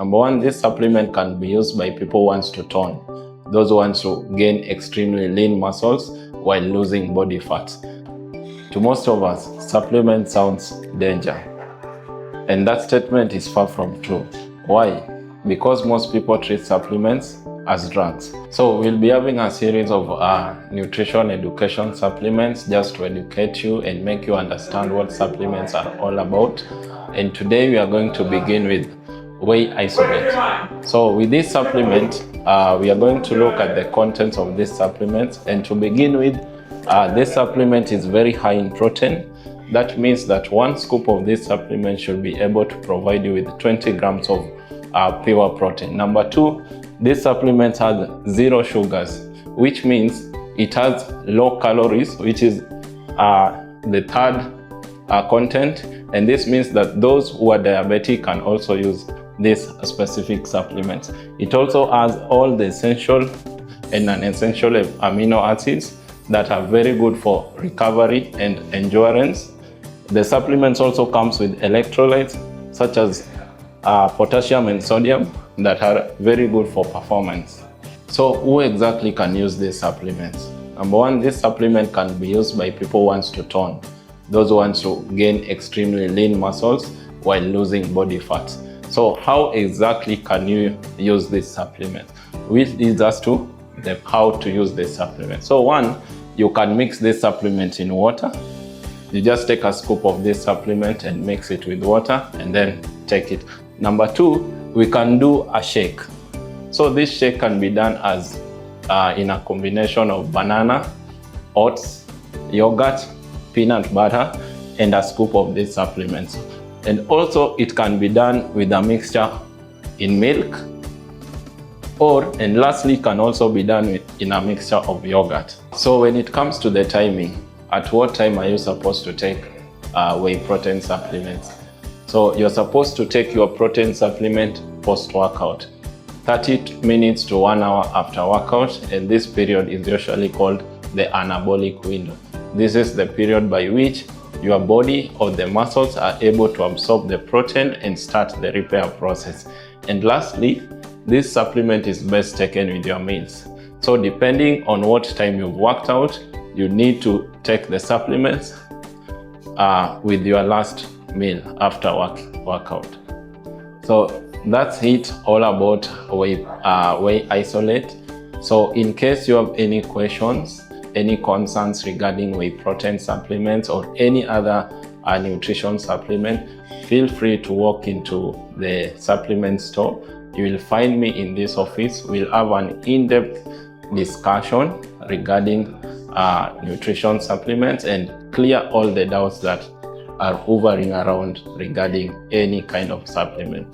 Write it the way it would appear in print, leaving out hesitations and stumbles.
Number one, this supplement can be used by people who want to tone, those who want to gain extremely lean muscles while losing body fat. To most of us, supplement sounds danger. And that statement is far from true. Why? Because most people treat supplements as drugs. So we'll be having a series of nutrition education supplements just to educate you and make you understand what supplements are all about. And today we are going to begin with Whey Isolate. So with this supplement, we are going to look at the contents of this supplement. And to begin with, this supplement is very high in protein. That means that one scoop of this supplement should be able to provide you with 20 grams of pure protein. Number two, this supplement has 0 sugars, which means it has low calories, which is the third content. And this means that those who are diabetic can also use this specific supplement. It also has all the essential and non-essential amino acids that are very good for recovery and endurance. The supplements also comes with electrolytes such as potassium and sodium that are very good for performance. So who exactly can use these supplements? Number one, this supplement can be used by people who want to tone, those who want to gain extremely lean muscles while losing body fat. So how exactly can you use this supplement? Which leads us to how to use this supplement. So one, you can mix this supplement in water. You just take a scoop of this supplement and mix it with water and then take it. Number two, we can do a shake. So this shake can be done as in a combination of banana, oats, yogurt, peanut butter, and a scoop of these supplements. And also it can be done with a mixture in milk, and lastly can also be done in a mixture of yogurt. So when it comes to the timing, at what time are you supposed to take whey protein supplements? So you're supposed to take your protein supplement post-workout, 30 minutes to 1 hour after workout, and this period is usually called the anabolic window. This is the period by which your body or the muscles are able to absorb the protein and start the repair process. And lastly, this supplement is best taken with your meals. So depending on what time you've worked out, you need to take the supplements with your last meal after workout. So that's it all about Whey Isolate. So in case you have any questions, any concerns regarding whey protein supplements or any other nutrition supplement, feel free to walk into the supplement store. You will find me in this office. We'll have an in-depth discussion regarding nutrition supplements and clear all the doubts that are hovering around regarding any kind of supplement.